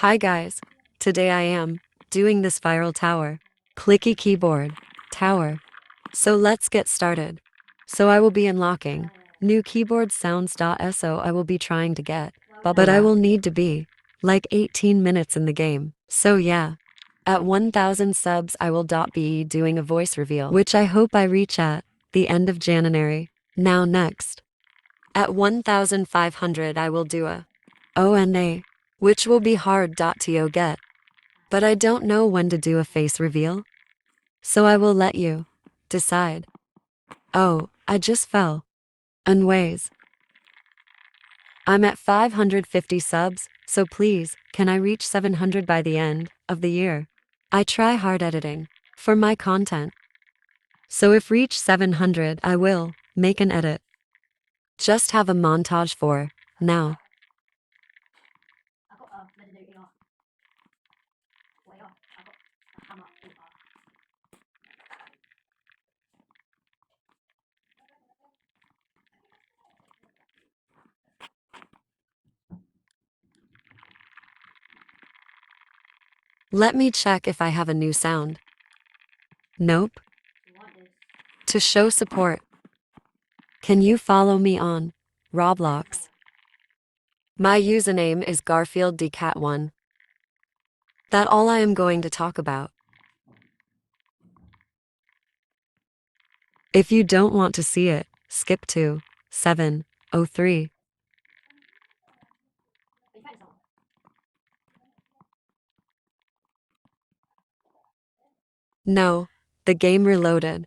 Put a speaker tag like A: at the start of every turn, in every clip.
A: Hi guys, today I am doing this viral tower, Clicky keyboard, tower. So let's get started. So I will be unlocking new keyboard sounds.so I will be trying to get, but I will need to be like 18 minutes in the game. So yeah, at 1000 subs I will be doing a voice reveal, which I hope I reach at the end of January. Now next, at 1500 I will do a ONA, which will be hard to get. But I don't know when to do a face reveal, so I will let you decide. Oh, I just fell. Anyways, I'm at 550 subs, so please, can I reach 700 by the end of the year? I try hard editing for my content. So if reach 700, I will make an edit. Just have a montage for now. Let me check if I have a new sound. Nope. To show support, can you follow me on Roblox? My username is GarfieldDCat1. That's all I am going to talk about. If you don't want to see it, skip to 703. No, the game reloaded.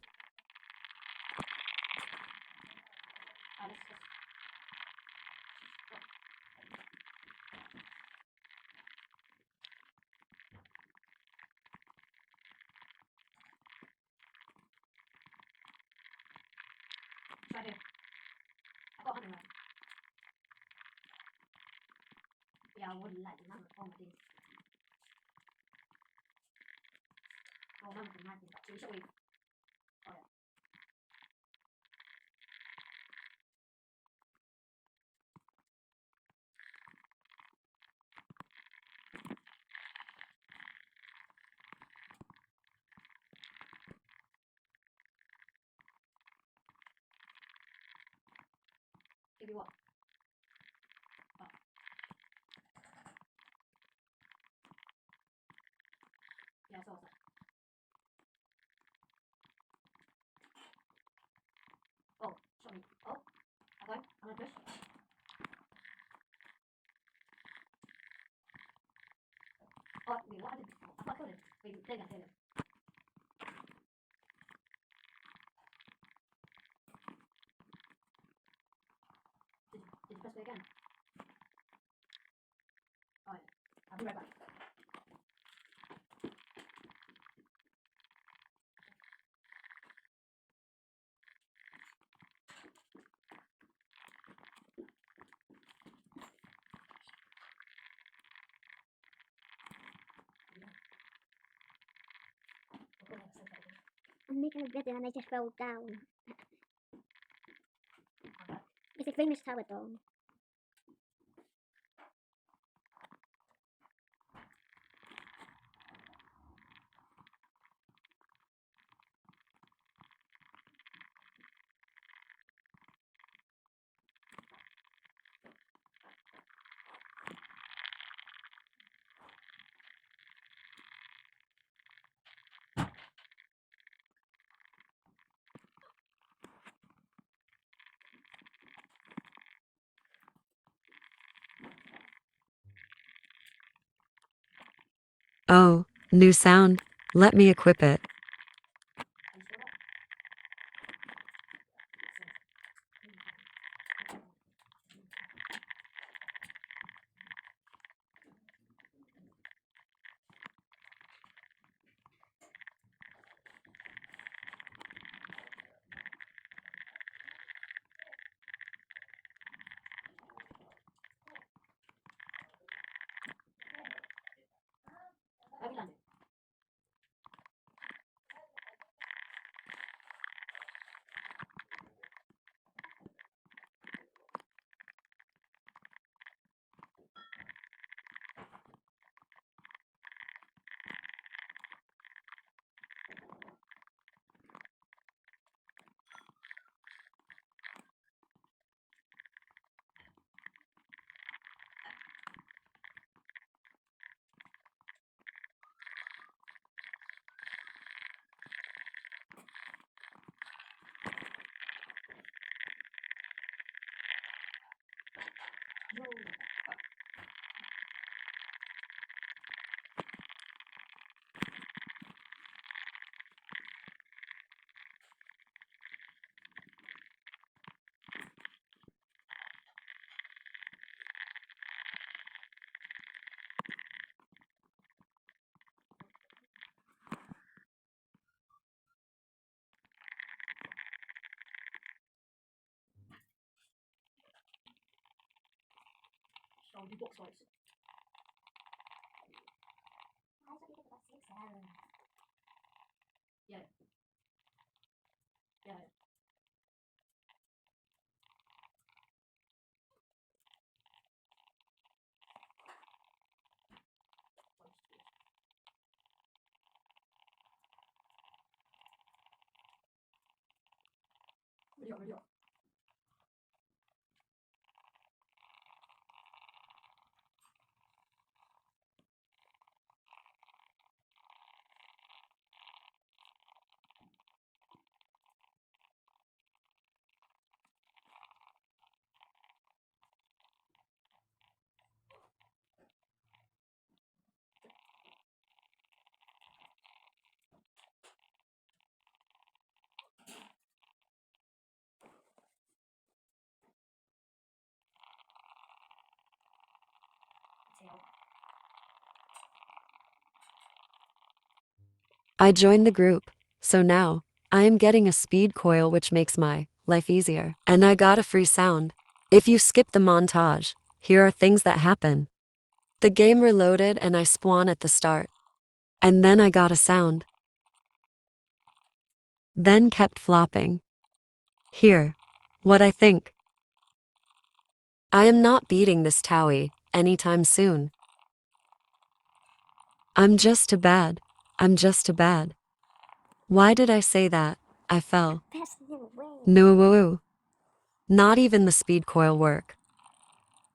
B: I'm making a video and I just fell down. It's a famous tower though.
A: Oh, new sound. Let me equip it.
C: I'll do box fights. Yeah. Yeah. Ready up, ready up.
A: I joined the group, so now I am getting a speed coil which makes my life easier. And I got a free sound. If you skip the montage, here are things that happen. The game reloaded and I spawn at the start. And then I got a sound. Then kept flopping. Here, what I think. I am not beating this Towie anytime soon. I'm just too bad. I'm just too bad. Why did I say that? I fell.
B: That's no way.
A: No, woo. Not even the speed coil work.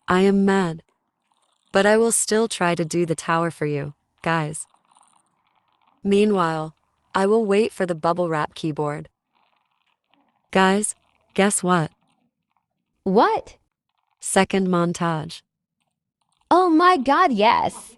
A: I am mad. But I will still try to do the tower for you, guys. Meanwhile, I will wait for the bubble wrap keyboard. Guys, guess what?
D: What?
A: Second montage.
D: Oh my god, yes.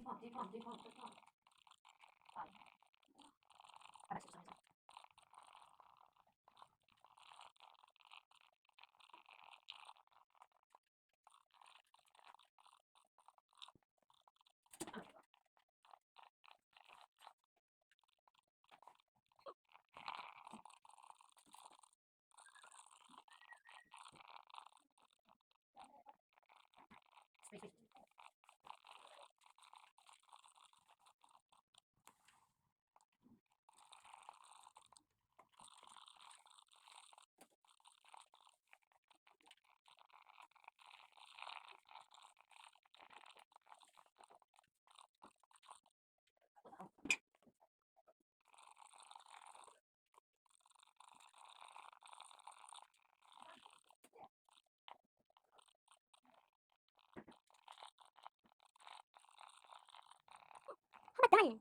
B: I'm dying.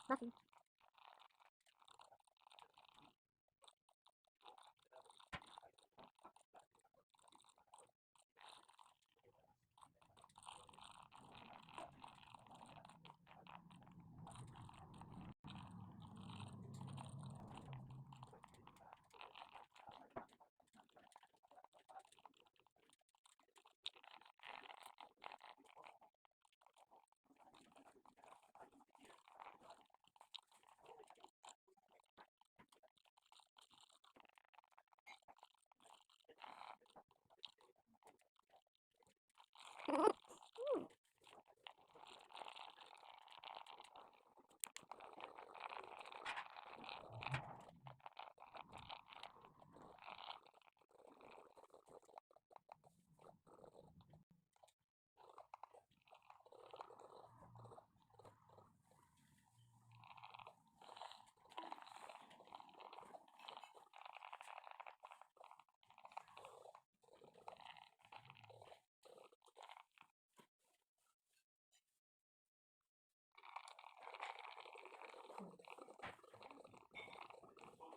B: Nothing.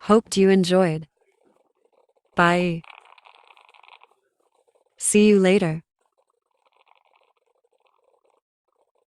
A: Hoped you enjoyed. Bye. See you later.